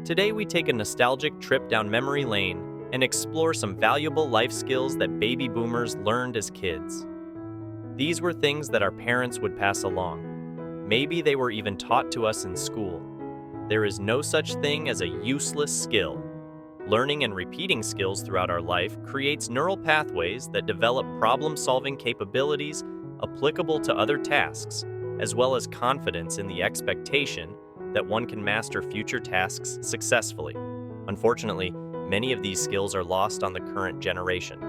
Today we take a nostalgic trip down memory lane and explore some valuable life skills that baby boomers learned as kids. These were things that our parents would pass along. Maybe they were even taught to us in school. There is no such thing as a useless skill. Learning and repeating skills throughout our life creates neural pathways that develop problem-solving capabilities applicable to other tasks, as well as confidence in the expectation that one can master future tasks successfully. Unfortunately, many of these skills are lost on the current generation.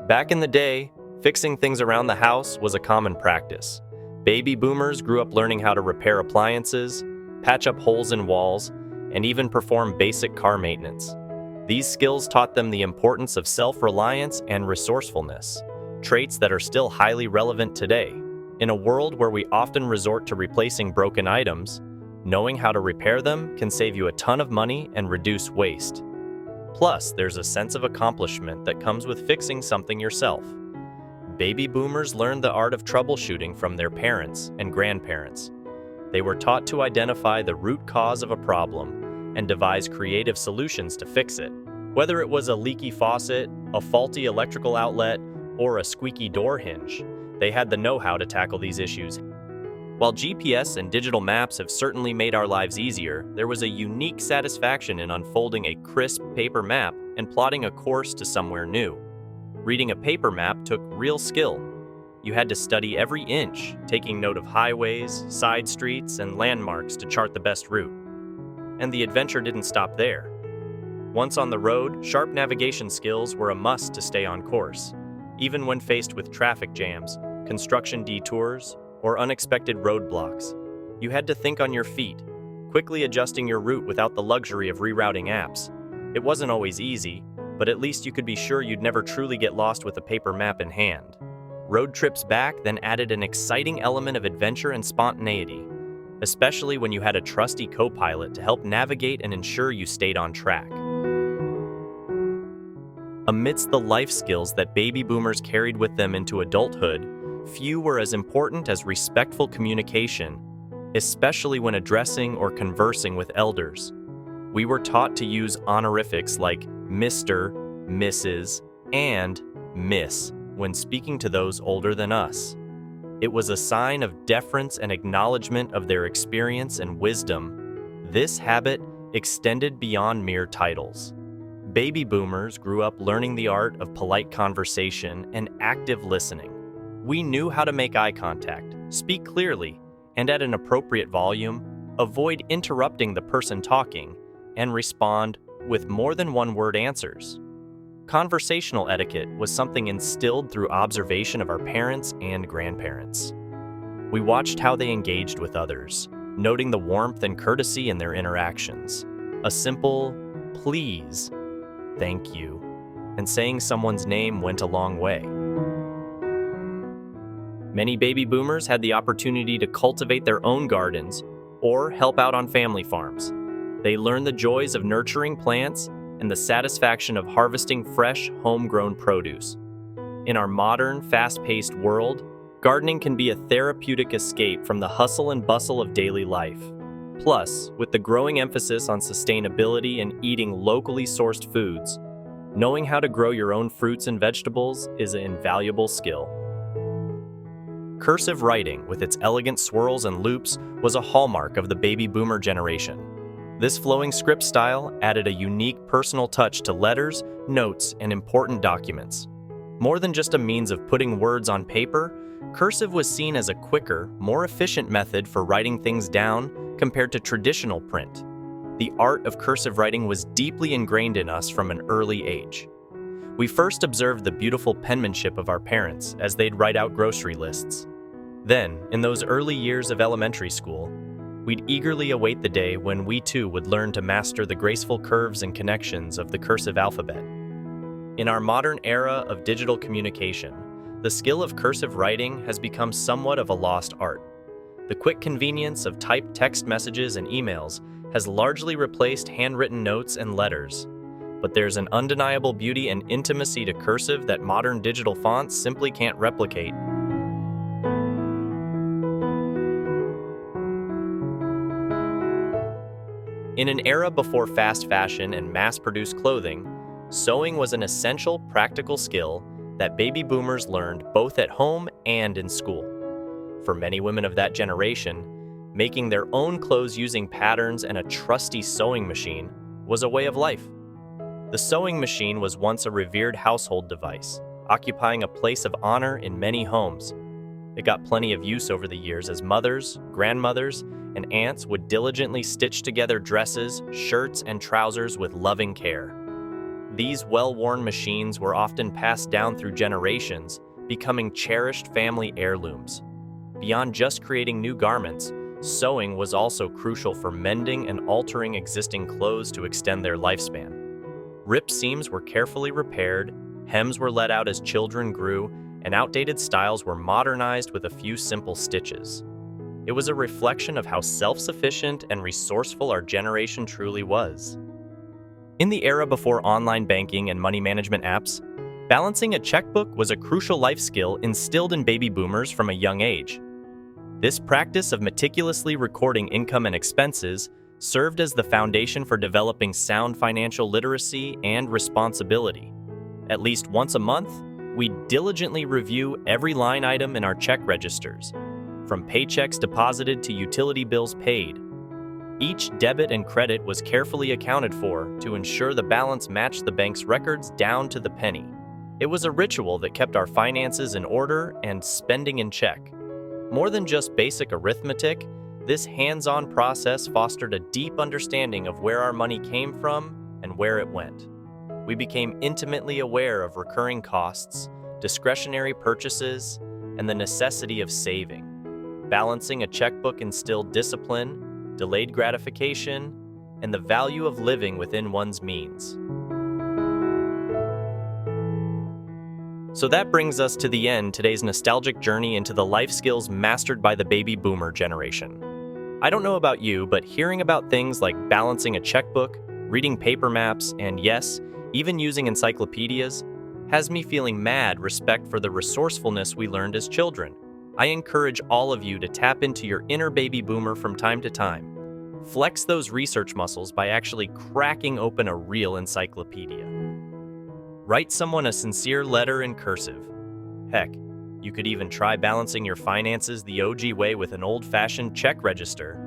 Back in the day, fixing things around the house was a common practice. Baby boomers grew up learning how to repair appliances, patch up holes in walls, and even perform basic car maintenance. These skills taught them the importance of self-reliance and resourcefulness, traits that are still highly relevant today. In a world where we often resort to replacing broken items, knowing how to repair them can save you a ton of money and reduce waste. Plus, there's a sense of accomplishment that comes with fixing something yourself. Baby boomers learned the art of troubleshooting from their parents and grandparents. They were taught to identify the root cause of a problem and devise creative solutions to fix it. Whether it was a leaky faucet, a faulty electrical outlet, or a squeaky door hinge, they had the know-how to tackle these issues. While GPS and digital maps have certainly made our lives easier, there was a unique satisfaction in unfolding a crisp paper map and plotting a course to somewhere new. Reading a paper map took real skill. You had to study every inch, taking note of highways, side streets, and landmarks to chart the best route. And the adventure didn't stop there. Once on the road, sharp navigation skills were a must to stay on course, even when faced with traffic jams, construction detours, or unexpected roadblocks. You had to think on your feet, quickly adjusting your route without the luxury of rerouting apps. It wasn't always easy, but at least you could be sure you'd never truly get lost with a paper map in hand. Road trips back then added an exciting element of adventure and spontaneity, especially when you had a trusty co-pilot to help navigate and ensure you stayed on track. Amidst the life skills that baby boomers carried with them into adulthood, few were as important as respectful communication, especially when addressing or conversing with elders. We were taught to use honorifics like Mr., Mrs., and Miss when speaking to those older than us. It was a sign of deference and acknowledgement of their experience and wisdom. This habit extended beyond mere titles. Baby boomers grew up learning the art of polite conversation and active listening. We knew how to make eye contact, speak clearly, and at an appropriate volume, avoid interrupting the person talking, and respond with more than one-word answers. Conversational etiquette was something instilled through observation of our parents and grandparents. We watched how they engaged with others, noting the warmth and courtesy in their interactions. A simple, please, thank you, and saying someone's name went a long way. Many baby boomers had the opportunity to cultivate their own gardens or help out on family farms. They learned the joys of nurturing plants and the satisfaction of harvesting fresh, homegrown produce. In our modern, fast-paced world, gardening can be a therapeutic escape from the hustle and bustle of daily life. Plus, with the growing emphasis on sustainability and eating locally sourced foods, knowing how to grow your own fruits and vegetables is an invaluable skill. Cursive writing, with its elegant swirls and loops, was a hallmark of the baby boomer generation. This flowing script style added a unique personal touch to letters, notes, and important documents. More than just a means of putting words on paper, cursive was seen as a quicker, more efficient method for writing things down compared to traditional print. The art of cursive writing was deeply ingrained in us from an early age. We first observed the beautiful penmanship of our parents as they'd write out grocery lists. Then, in those early years of elementary school, we'd eagerly await the day when we too would learn to master the graceful curves and connections of the cursive alphabet. In our modern era of digital communication, the skill of cursive writing has become somewhat of a lost art. The quick convenience of typed text messages and emails has largely replaced handwritten notes and letters. But there's an undeniable beauty and intimacy to cursive that modern digital fonts simply can't replicate. In an era before fast fashion and mass-produced clothing, sewing was an essential practical skill that baby boomers learned both at home and in school. For many women of that generation, making their own clothes using patterns and a trusty sewing machine was a way of life. The sewing machine was once a revered household device, occupying a place of honor in many homes. It got plenty of use over the years as mothers, grandmothers, and aunts would diligently stitch together dresses, shirts, and trousers with loving care. These well-worn machines were often passed down through generations, becoming cherished family heirlooms. Beyond just creating new garments, sewing was also crucial for mending and altering existing clothes to extend their lifespan. Ripped seams were carefully repaired, hems were let out as children grew, and outdated styles were modernized with a few simple stitches. It was a reflection of how self-sufficient and resourceful our generation truly was. In the era before online banking and money management apps, balancing a checkbook was a crucial life skill instilled in baby boomers from a young age. This practice of meticulously recording income and expenses served as the foundation for developing sound financial literacy and responsibility. At least once a month, we diligently review every line item in our check registers, from paychecks deposited to utility bills paid. Each debit and credit was carefully accounted for to ensure the balance matched the bank's records down to the penny. It was a ritual that kept our finances in order and spending in check. More than just basic arithmetic, this hands-on process fostered a deep understanding of where our money came from and where it went. We became intimately aware of recurring costs, discretionary purchases, and the necessity of saving. Balancing a checkbook instilled discipline, delayed gratification, and the value of living within one's means. So that brings us to the end, today's nostalgic journey into the life skills mastered by the baby boomer generation. I don't know about you, but hearing about things like balancing a checkbook, reading paper maps, and yes, even using encyclopedias, has me feeling mad respect for the resourcefulness we learned as children. I encourage all of you to tap into your inner baby boomer from time to time. Flex those research muscles by actually cracking open a real encyclopedia. Write someone a sincere letter in cursive. Heck, you could even try balancing your finances the OG way with an old-fashioned check register.